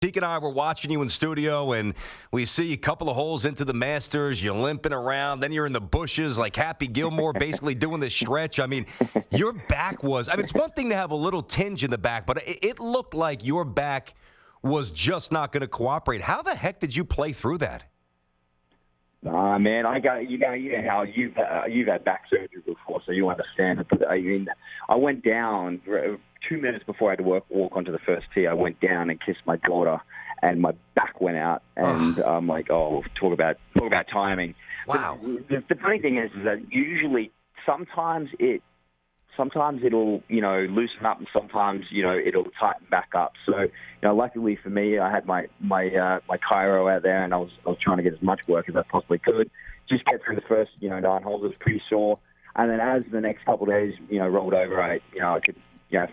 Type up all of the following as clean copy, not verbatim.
Tiki and I were watching you in studio, and we see a couple of holes into the Masters. You're limping around. Then you're in the bushes like Happy Gilmore, basically doing this stretch. I mean, your back was – I mean, it's one thing to have a little tinge in the back, but it looked like your back was just not going to cooperate. How the heck did you play through that? Man, you know how you've had back surgery before, so you understand it. But I mean, I went down 2 minutes before I had to walk onto the first tee. I went down and kissed my daughter, and my back went out. And I'm like, oh, talk about timing. Wow. The funny thing is that usually sometimes it'll, loosen up, and sometimes, it'll tighten back up. So, luckily for me, I had my chiro out there, and I was trying to get as much work as I possibly could. Just get through the first, 9 holes. It was pretty sore. And then as the next couple of days, rolled over, I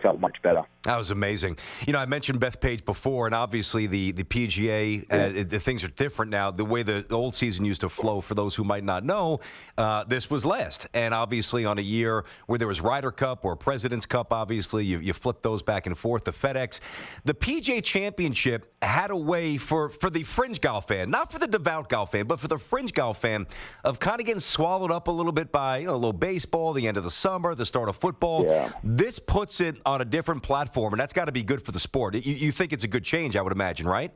felt much better. That was amazing. I mentioned Beth Page before, and obviously the PGA, the things are different now. The way the old season used to flow, for those who might not know, this was last. And obviously on a year where there was Ryder Cup or President's Cup, obviously, you flip those back and forth, the FedEx. The PGA Championship had a way for the fringe golf fan, not for the devout golf fan, but for the fringe golf fan, of kind of getting swallowed up a little bit by a little baseball, the end of the summer, the start of football. Yeah. This puts it on a different platform, and that's got to be good for the sport. You think it's a good change, I would imagine, right?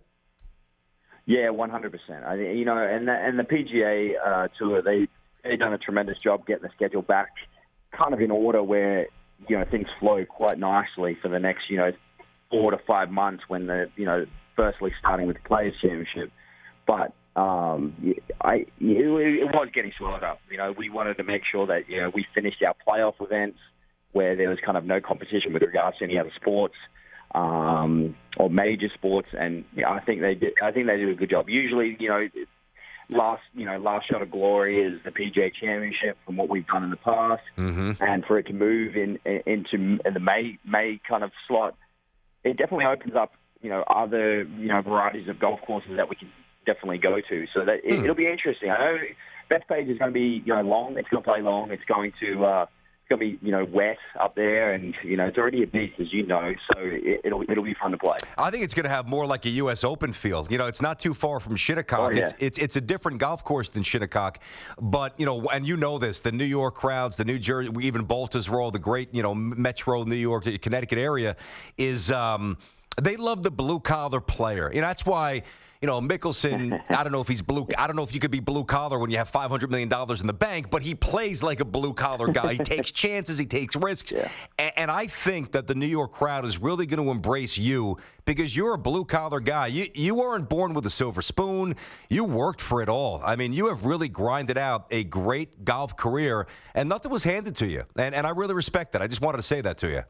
Yeah, 100%. And the PGA Tour, they've done a tremendous job getting the schedule back kind of in order where, things flow quite nicely for the next, 4 to 5 months when firstly starting with the Players Championship. But it was getting swallowed up. We wanted to make sure that, we finished our playoff events where there was kind of no competition with regards to any other sports or major sports, and I think they did a good job. Usually, last shot of glory is the PGA Championship from what we've done in the past, and for it to move into the May kind of slot, it definitely opens up other varieties of golf courses that we can definitely go to. So that it'll be interesting. I know Bethpage is going to be long. It's going to play long. It's going to be wet up there, and it's already a beast, as you know, so it'll be fun to play. I think it's going to have more like a U.S. Open feel. It's not too far from Shinnecock. Oh, yeah. It's a different golf course than Shinnecock, but and this, the New York crowds, the New Jersey, even Baltusrol, the great Metro New York, Connecticut area is they love the blue collar player. That's why. Mickelson, I don't know if he's blue. I don't know if you could be blue collar when you have $500 million in the bank, but he plays like a blue collar guy. He takes chances, he takes risks. Yeah. And I think that the New York crowd is really going to embrace you because you're a blue collar guy. You weren't born with a silver spoon. You worked for it all. I mean, you have really grinded out a great golf career, and nothing was handed to you. And I really respect that. I just wanted to say that to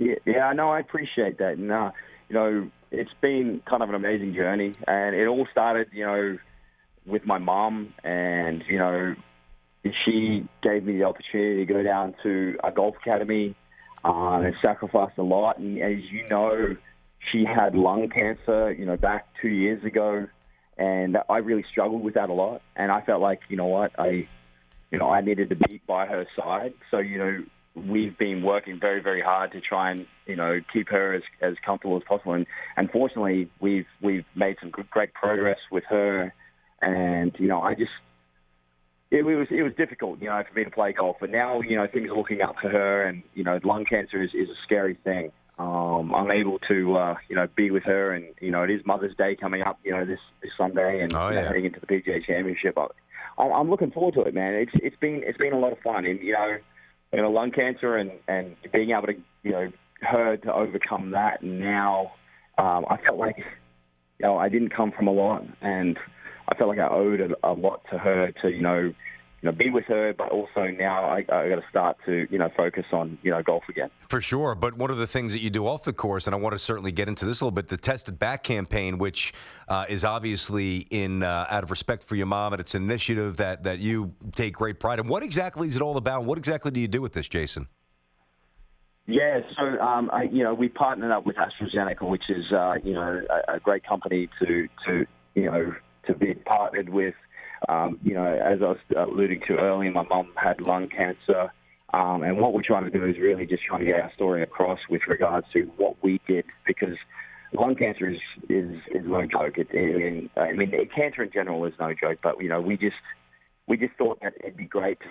you. Yeah, I know. I appreciate that. And, it's been kind of an amazing journey, and it all started, with my mom, and, she gave me the opportunity to go down to a golf academy and sacrificed a lot. And as you know, she had lung cancer, back 2 years ago, and I really struggled with that a lot. And I felt like, I needed to be by her side. So, we've been working very, very hard to try and, keep her as comfortable as possible. And unfortunately, we've made some great progress with her. And, it was difficult, for me to play golf. But now, things are looking up for her. And, lung cancer is a scary thing. I'm able to, be with her. And, it is Mother's Day coming up, this Sunday, and heading into the PGA Championship. I'm looking forward to it, man. It's been a lot of fun. And, lung cancer and being able to, her to overcome that. And now I felt like, I didn't come from a lot, and I felt like I owed a lot to her to, be with her, but also now I got to start to, focus on, golf again. For sure. But one of the things that you do off the course, and I want to certainly get into this a little bit, the Tested Back campaign, which is obviously out of respect for your mom, and it's an initiative that you take great pride in. What exactly is it all about? What exactly do you do with this, Jason? Yeah, so, we partnered up with AstraZeneca, which is, a great company to be partnered with. As I was alluding to earlier, my mom had lung cancer, and what we're trying to do is really just trying to get our story across with regards to what we did, because lung cancer is no joke. Cancer in general is no joke. But we just thought that it'd be great to,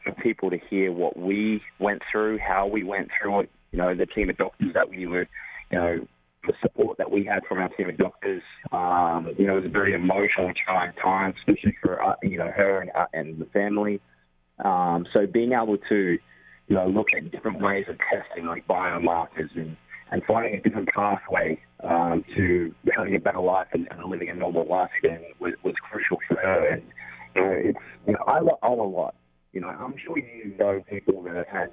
for people to hear what we went through, how we went through it. The team of doctors that we were, the support that we had from our team of doctors. It was a very emotional, trying time, especially for her and the family. So being able to, look at different ways of testing, like biomarkers, and finding a different pathway to having a better life and living a normal life again was crucial for her. And I owe a lot. I'm sure you know people that have had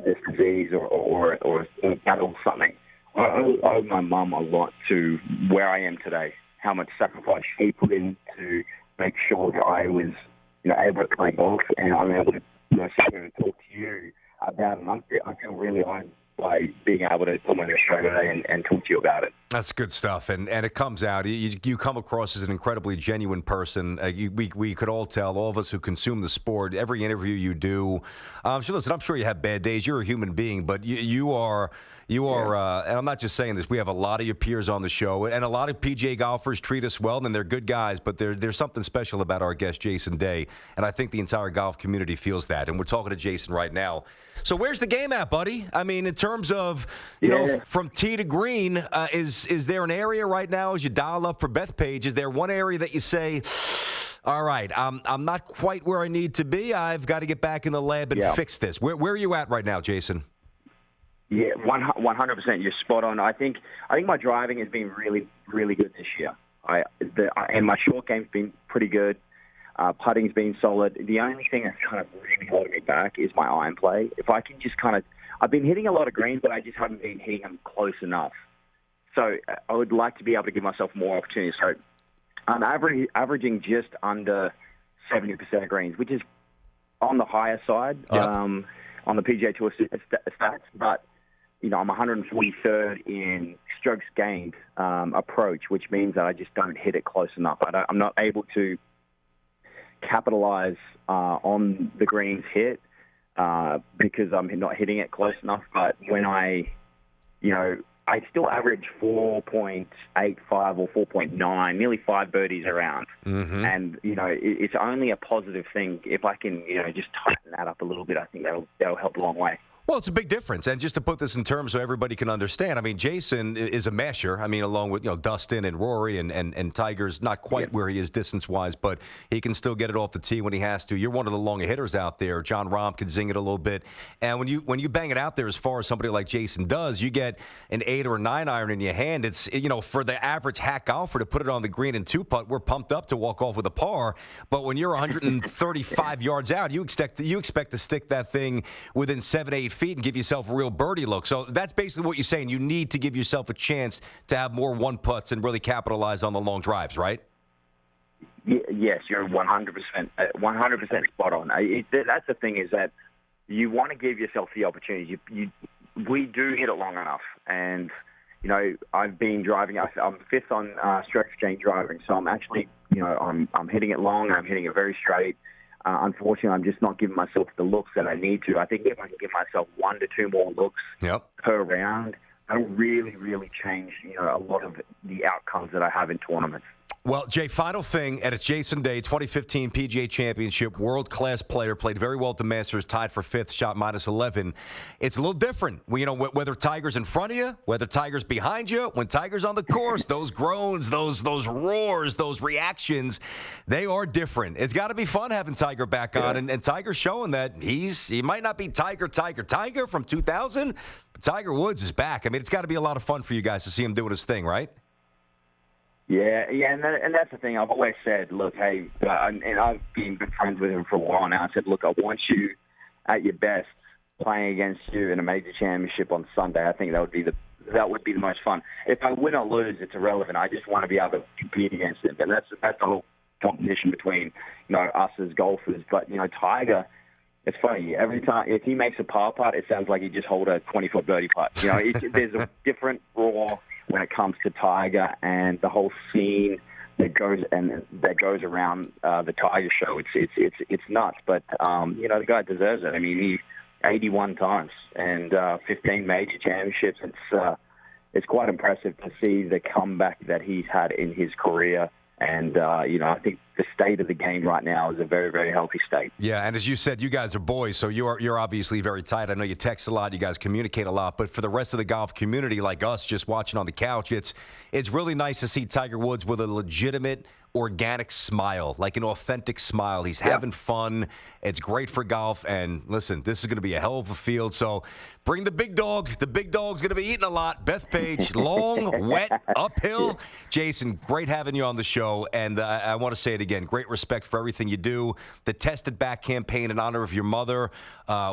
this disease or battled something. I owe my mum a lot to where I am today. How much sacrifice she put in to make sure that I was, able to play golf, and I'm able to, sit here and talk to you about it. I feel really honored by being able to come on your show today and talk to you about it. That's good stuff, and it comes out. You come across as an incredibly genuine person. We could all tell, all of us who consume the sport, every interview you do. Listen, I'm sure you have bad days. You're a human being, but you are. And I'm not just saying this. We have a lot of your peers on the show, and a lot of PGA golfers treat us well, and they're good guys. But there's something special about our guest, Jason Day, and I think the entire golf community feels that. And we're talking to Jason right now. So where's the game at, buddy? I mean, in terms of from tee to green, is there an area right now as you dial up for Bethpage? Is there one area that you say, all right, I'm not quite where I need to be. I've got to get back in the lab and fix this. Where are you at right now, Jason? Yeah, 100%. You're spot on. I think my driving has been really, really good this year. And my short game's been pretty good. Putting's been solid. The only thing that's kind of really holding me back is my iron play. If I can just I've been hitting a lot of greens, but I just haven't been hitting them close enough. So I would like to be able to give myself more opportunities. So I'm averaging just under 70% of greens, which is on the higher side on the PGA Tour stats. But, I'm 143rd in strokes gained approach, which means that I just don't hit it close enough. I'm not able to capitalize on the greens hit because I'm not hitting it close enough. But when I still average 4.85 or 4.9, nearly 5 birdies around. Mm-hmm. And, it's only a positive thing. If I can, just tighten that up a little bit, I think that'll help a long way. Well, it's a big difference. And just to put this in terms so everybody can understand, I mean, Jason is a masher. I mean, along with, Dustin and Rory and Tiger's not quite where he is distance-wise, but he can still get it off the tee when he has to. You're one of the longer hitters out there. John Rahm can zing it a little bit. And when you bang it out there as far as somebody like Jason does, you get an 8 or a 9 iron in your hand. It's, for the average hack golfer to put it on the green and 2-putt, we're pumped up to walk off with a par. But when you're 135 yards out, you expect to stick that thing within 7-8 feet and give yourself a real birdie look. So that's basically what you're saying. You need to give yourself a chance to have more one putts and really capitalize on the long drives, right? Yes, you're 100% spot on. That's the thing, is that you want to give yourself the opportunity. We do hit it long enough, and I've been driving. I'm 5th on strokes gained driving, so I'm actually I'm hitting it long. I'm hitting it very straight. Unfortunately, I'm just not giving myself the looks that I need to. I think if I can give myself 1 to 2 more looks per round, that'll really, really change, a lot of the outcomes that I have in tournaments. Well, Jay, final thing, and it's Jason Day, 2015 PGA Championship, world-class player, played very well at the Masters, tied for 5th, shot -11. It's a little different, whether Tiger's in front of you, whether Tiger's behind you, when Tiger's on the course, those groans, those roars, those reactions, they are different. It's got to be fun having Tiger back on, and Tiger's showing that he might not be Tiger from 2000, but Tiger Woods is back. I mean, it's got to be a lot of fun for you guys to see him doing his thing, right? Yeah, and that's the thing. I've always said, look, hey, and I've been good friends with him for a while now. I said, look, I want you at your best playing against you in a major championship on Sunday. I think that would be the most fun. If I win or lose, it's irrelevant. I just want to be able to compete against him, and that's the whole competition between us as golfers. But Tiger, it's funny. Every time if he makes a par putt, it sounds like he just hold a 20-foot birdie putt. There's a different roar when it comes to Tiger and the whole scene that goes around the Tiger show. It's nuts, but the guy deserves it. I mean, he 81 times and 15 major championships. it's quite impressive to see the comeback that he's had in his career. And, I think the state of the game right now is a very, very healthy state. Yeah, and as you said, you guys are boys, so you're obviously very tight. I know you text a lot, you guys communicate a lot, but for the rest of the golf community, like us, just watching on the couch, it's really nice to see Tiger Woods with a legitimate, organic smile, like an authentic smile. He's having fun. It's great for golf. And listen, this is going to be a hell of a field. So bring the big dog. The big dog's going to be eating a lot. Bethpage, long, wet, uphill. Jason, great having you on the show. And I want to say it again. Great respect for everything you do. The Tested Back campaign in honor of your mother.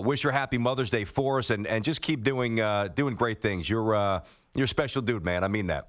Wish her happy Mother's Day for us. And just keep doing great things. You're a special dude, man. I mean that.